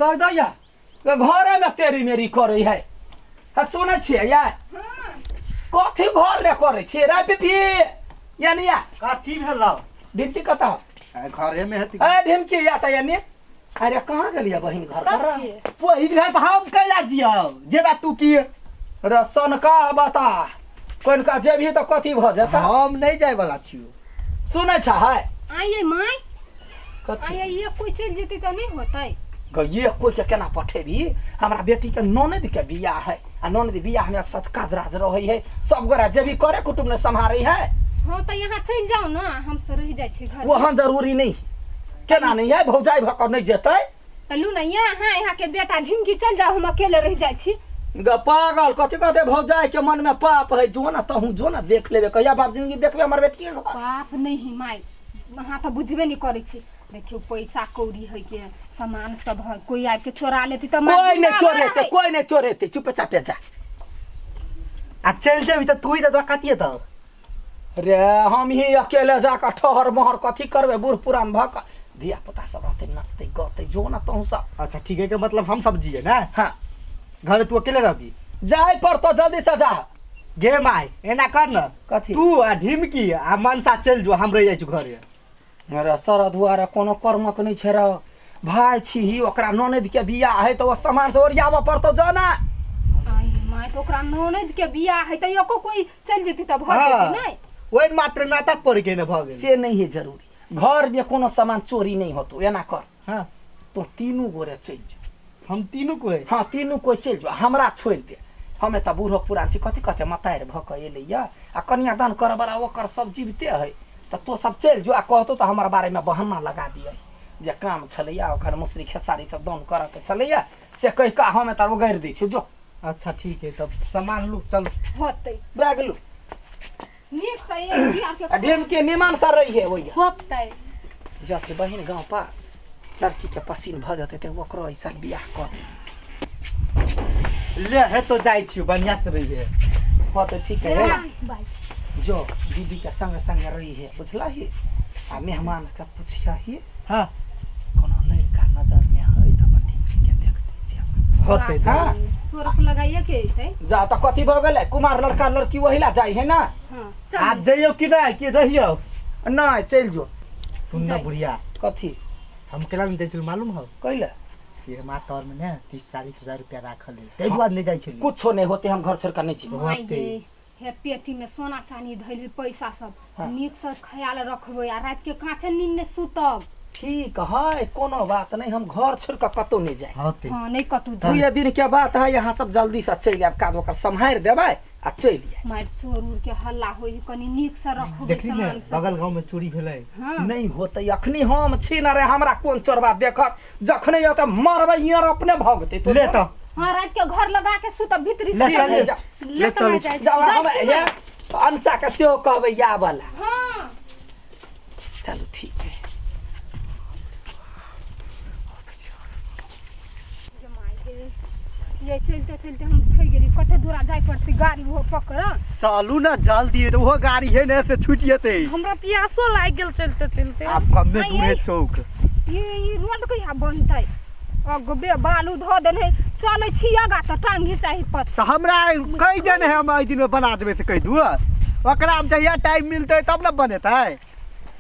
गदैया घरे में तेरी मेरी करे है सुनै छियै यार कथी घर रे करे छियै रे पिपी यानी या कथी भेलौ ढिमकी कता घरे में है ए ढिमकी या त यानी अरे कहाँ गेलिया बहिन घर पर वही घर पर हम कैला जियो जे बात तू की रसन का बता कोन का जेबही त कथी भ जता हम नहीं जाय वाला छियो सुनै छ है आइए माय कथी आइए ये कोई चल जेती त नहीं होतै गये कोई के केना पठेबी हमरा बेटी के ननद के बियाह है आ ननद बियाह में सत काज राज रहै है सब गोरा जेबी करे कुटुम ने संभारै है हां त यहाँ चल जाओ ना हम से रह जाय छी घर वहां जरूरी नहीं केना नहीं है भौजाई भक नहीं जेतै तलू ना यहाँ के बेटा ढिमकी चल जाओ हम अकेले रह जाय छी ग पागल कथी कहते भौजाई के मन में पाप है जो ना तहू जो ना देख लेबे कहिया बाप जिंदगी देखबे हमर बेटी के पाप नहीं माय वहां त बुझबे नहीं करै छी देखियो पैसा कौड़ी है के सामान सब है कोई आके के चोरा लेती त कोई नहीं चोरेते चुपचाप जा आ चल जेबी त तू ही त कतिए त रे हम ही अकेले जाकर ठहर महर कथी करबे बूढ़ पुरान भक धिया पुता सब रहते नचते गाते जो ना तहू सब अच्छा ठीक है के मतलब हम सब जिए ना हां घर तू अकेले रहबी जाय पर तो जल्दी से जा गे माय एना कर न कथी तू आ ढिमकी आ मनसा चल जो हम रह जाय छु घरे मेरा सर दुआरे कोनो कर्मक नहीं छे रे भाई छी ही ओकरा ननद के बियाह है तो वो सामान से ओरियाबा पड़तो जाना आई माय तो ओकरा ननद के बियाह है त एको कोई चल जेती त भ जेती नहीं ओइ मात्र नाता पड़ के न भ गेल से नहीं है जरूरी घर में कोनो सामान चोरी नहीं होतो एना कर हां तो तीनों गोरे चल जो हम तीनों को हां तीनों कोई चल जो हमरा छोड़ दे हमें त बूढ़ो पुरान छी कथी कथे मताएर भक एलैया आ कन्यादान कर वाला ओकर सब जीवते है त तो सब चल जो आ कहतो त हमरा बारे में बहाना लगा दिए जे काम छलैया ओकर मुसरी खेसारी सब दान कर के छलैया से कह का हमें त उगाड़ दै छी जो अच्छा ठीक है तब सामान लू चल होतै बैग लू नीक से एक बियाह के डेम के निमान सर रही है वही होतै जाते बहिन गांव पा लड़की के पसीन भ जते त ओकरो ऐसा बियाह कर दे ले है तो जाय छी बढ़िया से रही है हो तो ठीक है बाय जो दीदी के संग संग रही है बुझला ही आ मेहमान से पूछिया ही हां कोनो लड़का नजर में है त बटी के देखते से होते हां सोरस लगाइए के अइतै जा त कथी भ गेलै कुमार लड़का लड़की वहीला जाई है ना हां आप जइयो कि ना कि रहियो नहीं चल जो सुन ना बुढ़िया कथी हम केला में दै छी मालूम हो कइले ये मातर में ना 30-40 हजार रुपया राखल है तै दुआर ले जाय छी कुछो नहीं होते हम घर छोड़ कर नहीं छी होते हे पेटी में सोना चांदी धइल पैसा सब हाँ। नीक से ख्याल रखबै आ रात के कांचे नींद ने सुतब ठीक है कोनो बात नहीं हम घर छोड़ कर कतो नहीं जाए होते हां नहीं कतू दुई दिन के बात है यहाँ सब जल्दी से चल आब काज ओकर संभार देबै आ चल आए मार चोर उर के हल्ला होई कनी नीक से रखबै देखली ने सामान सब बगल गांव में चोरी भेलै हां नहीं होते अखनी हम छी न रे हमरा कोन चोरबा देखत जखने यत मरबै यार अपने भगते तो ले तो हां रात के घर लगा के सुतब भीतरी ले से चल जा ले चल जाओ हम ये अंसा के सेहो कहबै या वाला हां चलो ठीक है ये चलते चलते हम थई गेली कते दूरा जाय पड़ती गाड़ी वो पकड़ चलू ना जल्दी तो वो गाड़ी है ना से छूट जेते हमरा प्यासो लाग गेल चलते चलते आप कम में दूर है चौक ये रोड कहिया बनतै अगबे बालू धो देने चलै छियागा त टांग घिचाही पत तो हमरा कई दिन है हम दिन में बना देबे से कह दू ओकरा में जहिया टाइम मिलते तब ना बनेतै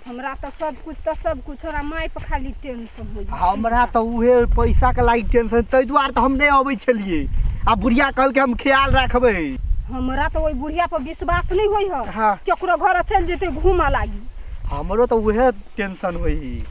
हमरा त सब कुछ हमरा माय पर खाली टेंशन होई हमरा तो उहे पैसा के लाइक टेंशन तै दुआर तो हम नहीं आबै छलिए आ बुढ़िया कहल के हम ख्याल रखबै हमरा तो ओई बुढ़िया पर विश्वास नहीं होई ह हाँ। केकरो घर चल जेते घुमा लागी हमरो तो उहे टेंशन होई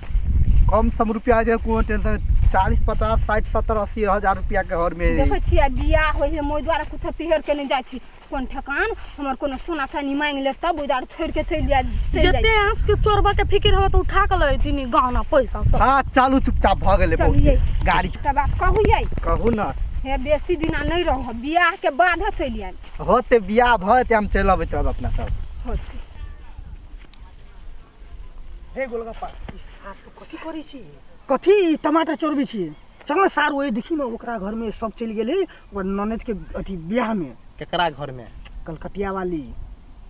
कम सम रुपया जे को टेंशन 40-50 60-70-80 हजार रुपया के घर में देखे छियै बियाह होई है मोय द्वारा कुछ पिहर के नहीं जाय छी कोन ठकान हमर कोनो सोना चांदी मांग ले तब ओइ द्वारा छोड़ के चल जाय जते आंस के चोरबा के फिकिर हो तो उठा के ले तिनी गहना पैसा सब हां चालू चुपचाप भ गेले चलिए गाड़ी एकटा बात कहूयै कहू ना हे बेसी दिना नहीं रह बियाह के बाद चल आय होते बियाह भते हम चल अबैत रहब अपना सब होते हे गोलगप्पा ई सार कथी करै छी कथी टमाटर चोरबै छी चल ना सार ओए देखी ना ओकरा घर में सब चल गेलै और ननद के अथी बियाह में केकरा घर में कलकतिया वाली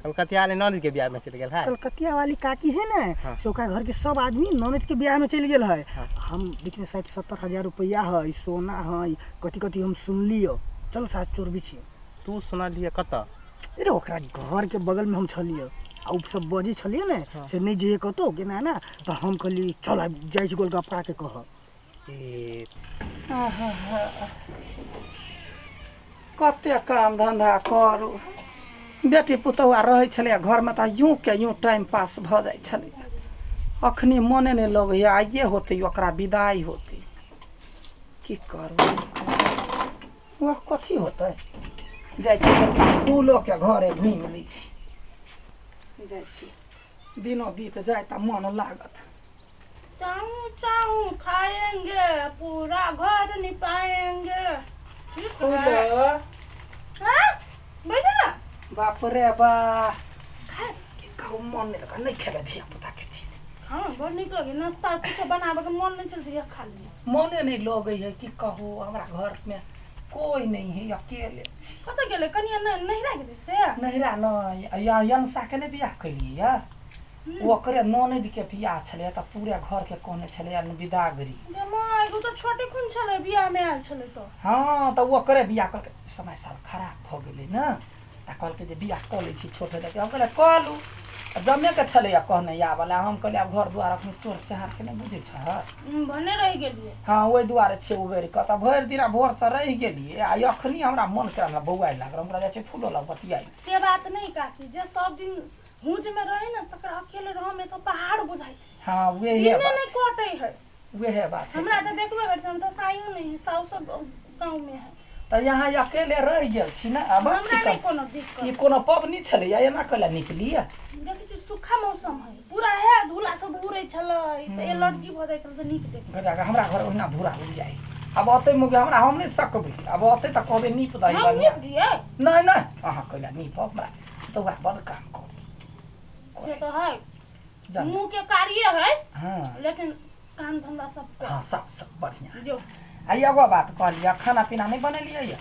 कलकतिया ले ननद के बियाह में चल गेल है। कलकतिया वाली काकी है ना हाँ। से ओकरा घर के सब आदमी ननद के ब्याह में चल गेल है। हाँ। हम देखने 60-70 हजार रुपया है, सोना है, कथी कथी हम सुन लियो। चल साथ चोरबी छी। तू सुना लिया कत अरे ओकरा घर के बगल में हम छलिए आ उ सब बजे छलिए ने हाँ। से नहीं जे कतो के ना तो हम कहली चल आब जाइ छी गोलगप्पा के कह। ए कते काम धंधा करू, बेटी पुतौआ रहै छलै घरमे तऽ यूँ के यूँ टाइम पास भऽ जाइ छलै। अखनी मोने नहि लगैए आइए होतै ओकरा विदाई होतै, की करू। वह कथी होतै, जाइ छी फूलोके घरे घुमि लै छी, जाइ छी दिनो बीत जाए तऽ मन लागत। चाहूं चाहूं खाएंगे पूरा घर निपाएंगे। ठीक है फूलो हाँ? बैठो ना। बाप रे बा, की कहू मन नहीं लगा, नहीं खेबे धिया पुता के चीज। हाँ बड़ निक लगे, नाश्ता कुछ बनाबे के मन नहीं चलते, खा लिए। मने नहीं लगे है, की कहू हमरा घर में कोई नहीं है, अकेले छी। कत गेले कनिया नहीं लागे से? नहिरा न यनसा के ने बियाह कलिए या ओकरे ननद के बियाह छले त पूरे घर के कोने छले विदागरी। माय वो तो छोटे खुन छले बियाह में आयल छले तो। हाँ त ओकरे बियाह कर समय साल खराब भ गेलै न, त कहल के जे बियाह क लै छी छोटे लगे। हम कहले कलू जमे के छले या कहने या वाला। हम कहले अब घर द्वार अपने चोर चाहर के नहीं बुझे छ। भने रह गेलिए। हाँ ओहि दुआरे छे उबेर के त भरि दिना भोर से रह गेलिए आ अखनी हमरा मन करे हमरा बौआइ लागल, हमरा जाय छै फूलो लग बतियाई। से बात नहीं काकी, जे सब दिन हुज में रहे ना तकरा अकेले रह में तो पहाड़ बुझाई। हाँ वे दिन है नहीं कटे है। वे है बात है। हमरा तो देखबे कर हम तो साइयो नहीं, साउस गांव में है। त यहाँ अकेले रह गेल छी ना। अब हमरा छी नहीं त कोनो दिक्कत। ई कोनो पबनी छले या एना कला निकली या देखै छी सूखा मौसम है, पूरा है धूला सब उड़ै छलै त एलर्जी भ जाय छल त नीक देख। गड़ा हमरा घर ओहिना धूरा उड़ जाए। अब अतै मुगे हमरा हम नहीं सकबै, अब अतै त कहबे नीप दही हम बढ़िया। नीप दिए नहीं नहीं अहाँ कहला नीप हमरा तो वह बड़ काम कर। से तो है, जान मुंह के कार्य है हाँ लेकिन काम धंधा सब कर हाँ सब बढ़िया। जो। आ एगो बात कहलिए, खाना पीना नहीं बनेलिए या?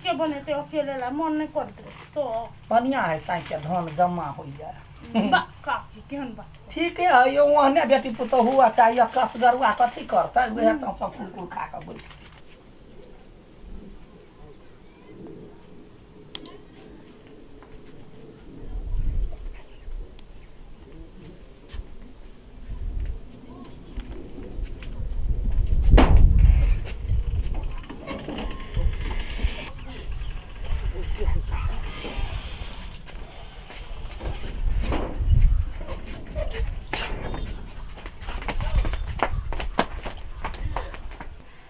के बनेते अकेले ला मन नहीं करते तो बढ़िया है, साई के धन जमा हो जाए। बा काकी केहन बात। ठीक है यो ओहने बेटी पुतो हुआ चाहिए कसगरुआ कथी करता उहे चौचा कुल खा के बैठ।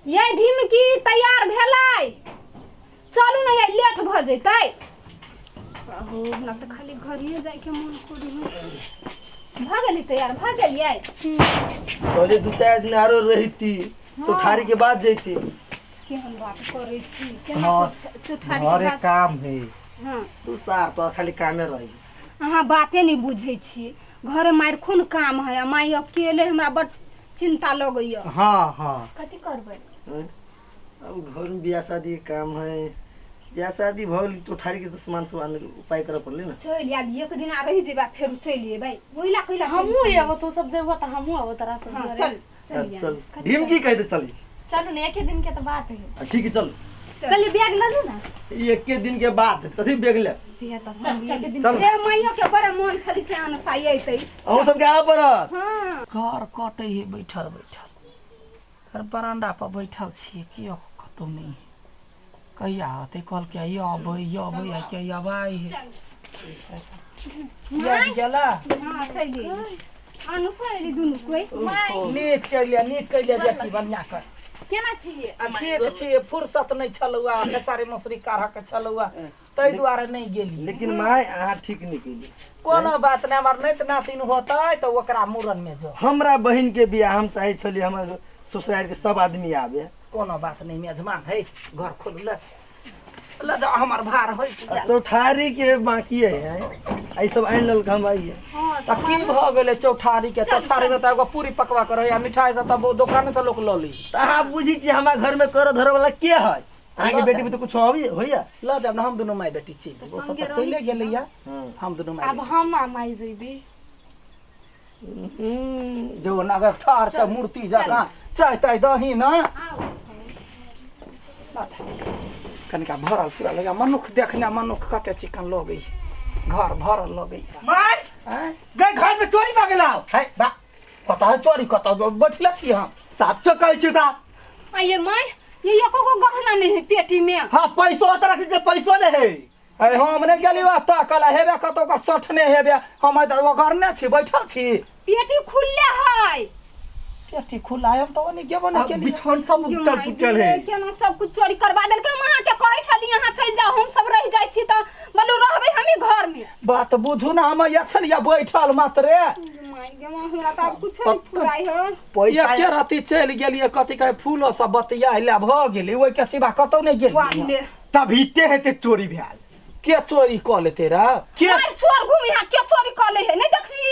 ये ढिमकी तैयार भेलै, चलू ना, ये लेट भ जैतै। हो हमरा त खाली घरिए जाय के मन करै है। भ गेली तैयार, भ गेलियै। पहले 2-4 दिन आरो रहती, चौठारी के बाद जैती। केहन बात करै छी, केना हाँ, चौठारी घर के एक बात। काम है। हाँ तू सार तो खाली कामे रही। अहाँ बाते नहीं बुझै छी, घरे मारि खून काम है, माई अकेले हमरा बड़ चिंता लगैया। हाँ हाँ। कथी करबै? अब घर में बियाह शादी के काम है, बियाह शादी भल चौठारी के तो सामान उपाय करे पड़ले ना। चल आब एक दिन आ रही जेबा, फेर चल एबै। ओइला कइला हमहू एबो तो सब जेबो त हमहू एबो तोरा सब हाँ, जोरे। चल चल ढिमकी कहते चली। चलू ने, एक दिन के तो बात है। ठीक है चल। चल बैग ल लू ना। एक के दिन के बाद कथी बेग ले। से तो चल चल चल। रे माइयो के बड़ा मन छली से आन साई अइतै। हम सब के आ पर। हां घर कटे है बैठल बैठल, घर बरामदा पर बैठल छी, कियो कतौ नहीं। कहिया होते कल के अबै आ के अबै है। या गेला हां चल गेली। आनु सैली दुनु कोई। नीक कैले बेटी बढ़िया कर। केना छिए? ठीक छी, फुर्सत नहीं छलुआ, खेसारी मसरी काढ़ के छलुआ, तै दुआरे नहीं गेली। लेकिन माय आहा ठीक नहीं कइली। कोनो बात नहीं, हमर नहीं नातिन होतै तो ओकरा मूरन में जो। हमरा बहन के बियाह हम चाहे छली, हमर ससुराल के सब आदमी आवे। कोनो बात नहीं, मेजमान है, घर खोल ल जा हमर भार होई। चौठारी के बाकी है, आई सब आइन लल हम आई है। त की भ गेले चौठारी के? चौठारी में त एगो पूरी पकवा करे या मिठाई से तब दुकान से लोग ल ली। त अहाँ बुझी छी हमरा घर में कर धरे वाला के है? आगे बेटी में तो कुछ अभी होइया ल जब न हम दुनू माय बेटी चल वो सब तो चले गेलै या हम दुनू माय अब हम माई जइबे जो नगर ठार छ मूर्ति जका चाहतै दही न कनिका भरल पूरा लगा मनुख देखने मनुख कते चिकन लगै घर भरल लगै माय हैं गई घर में चोरी भऽ गेलौ है बा कत है चोरी कत बैठले छी हम साचो कहै छी ता आइए माय ये एको को गहना नहीं है पेटी में हां पैसो तोरा के पैसो नै है अरे हम ने गेली त कल हेबे कतो का सठने हेबे हम त घरने छी बैठल छी पेटी खुले है पेटी खुला है तो नहीं गेबो नहीं केली बिछौन सब टूटल टूटल है केना सब कुछ चोरी करवा देल के वहां के कहै छली यहां चल जाओ हम सब रह जाय छी त बोलू रहबे हमी घर में बात बुझू ना हम या छलिया बैठल मात्रे माय गे हमरा त कुछ नहीं फुराई हो या के राती चल गेलिए कथि कहे फूलो सब बतिया ला भ गेली ओइ के सिवा कतौ नहीं गेली वाले तभीते हेते चोरी भेल के चोरी क ले तेरा के मार चोर घूमी यहां के चोरी क ले है नहीं देखली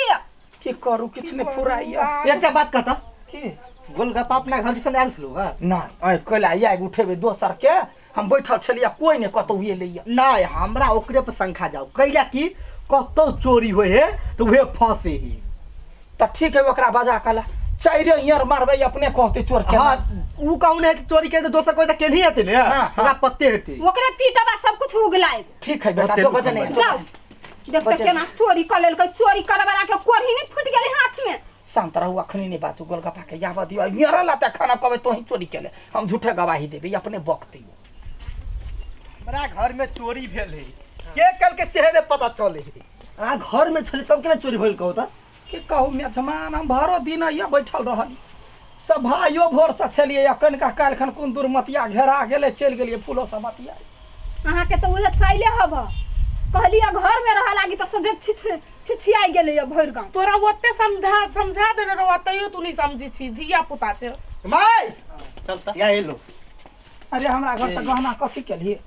के करू किछ नहीं फुराइया एकटा बात कहता की गोलगप्पा अपना घर से आयल छलो हां ना ऐ कला या उठेबे दोसर के हम बैठल छलिया कोई ने कतौ ये लइया नहीं हमरा ओकरे पर शंका जाओ कैला कि कतो चोरी होए है तो वे फंसे ही त ठीक है ओकरा बजा कला चाइरे यार मारबे अपने कहते चोर के हां ऊ कौन है कि चोरी के तो दोसर कोई त केनही हेते ने हमरा पत्ते हेते ओकरे पीटबा सब कुछ उगलाए ठीक है बेटा जो बजे नहीं जाओ देख के केना चोरी क लेल के चोरी करे वाला के कोरही नहीं फूट गेले हाथ में शांत रहू अखनी नहीं बाचू गोलगप्पा के याबा दियो मेरा लाता खाना कबे तो ही चोरी केले हम झूठे गवाही देबे अपने बकती हमरा घर में चोरी भेल है के कल के तेहने पता चले है आ घर में छले तब केना चोरी भइल कहू त के कहू मेजमान हम भरो दिन या बैठल रहली सब भाइयो भोर से छलिए या कनका काल खन कोन दुर्मतिया घेरा गेले चल गेलिए फूलो सब बतिया अहाँ के तो उहे चाइले हब कहलिया घर में रह लागी तो सोचे छिछियाई गेले या भर गांव तोरा ओते समझा देने रहो तइयो तू नहीं समझी छी धिया पुता छे माय चलता या एलो अरे हमरा घर से गहना कथी केलिए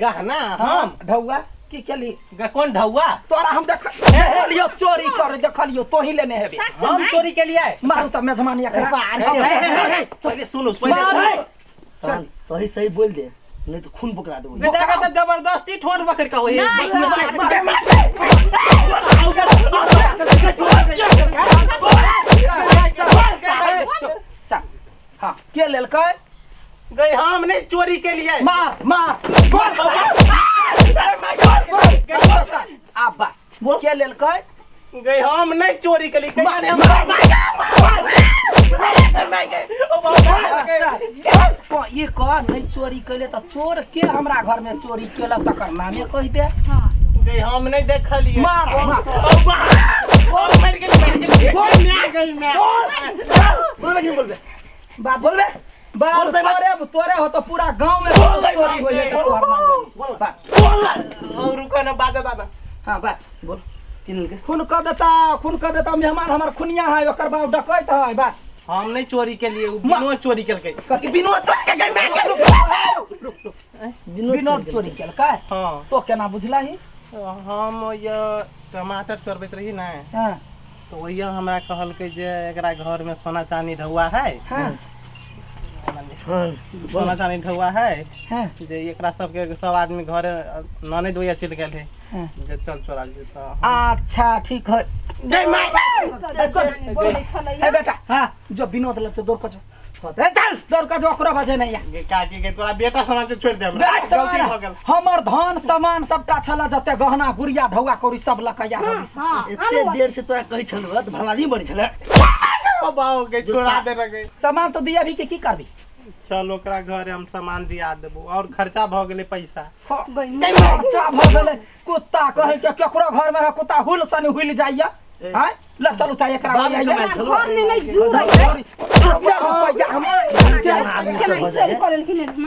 गहना हम ढौआ की केली कौन ढौआ तोरा हम देखलियो चोरी कर देखलियो तो ही लेने हेबे हम चोरी के लिए मारू त मेजमान एकरा पहले सुनो पहले शांत सही सही बोल दे नहीं तो खून पकड़ा देबो बेटा का जबरदस्ती ठोर बकर का होए हां के लेल कह गई हम नहीं चोरी के लिए मार मार आप बात बोल के लेल कह गई हम नहीं चोरी के लिए ये कह नहीं चोरी कैले त चोर के हमरा घर में चोरी केला तकर नामे कह दे गई हम नहीं देखलिए मार बोलबे बात बोलबे बड़ा तोरे हो तो पूरा गांव में चोरी होई है तोहर नाम लगी बात और रुको ना बात दादा हां बात बोल किन के खून क देता मेहमान हमर खुनिया है ओकर बाप डकैत है बात हम नहीं चोरी के लिए बिनो चोरी करके कथि बिनो चोरी के गई मैं बिनो चोरी केल का हां तो केना बुझला ही हम ये टमाटर चोरबैत रही ना हां तो वही हमरा कहल के जे एकरा घर में सोना चांदी ढौआ है हां सोना चांदी ढौआ है हां जे एकरा सब के सब आदमी घरे नने दोया चल गेल है हां जे चल चोरा जे तो अच्छा ठीक है जय माता बोले छलै ए बेटा हां जो विनोद ल दौड़ का जो चल दौड़ का जो ओकरा बजे नहीं या काकी के तोरा बेटा सामान के छोड़ दे हमरा गलती हो गेल हमर धन सामान सबटा छला जते गहना गुड़िया ढौआ कौड़ी सब लकया जल्दी एते देर से तोरा कहि छलु त भला नहीं बनी छले ओ बाऊ के छोड़ा दे रगे सामान तो दिया भी के की करबी चल ओकरा घरे हम सामान दिया देबो और खर्चा भ गेले पैसा अच्छा भ गेलै कुत्ता कहे के केकरो घर में कुत्ता हुल सनी हुल जाइया हैं ल चलू त एकरा घर में नहीं जूर है रुपया हम केना चोरी करल कि नहीं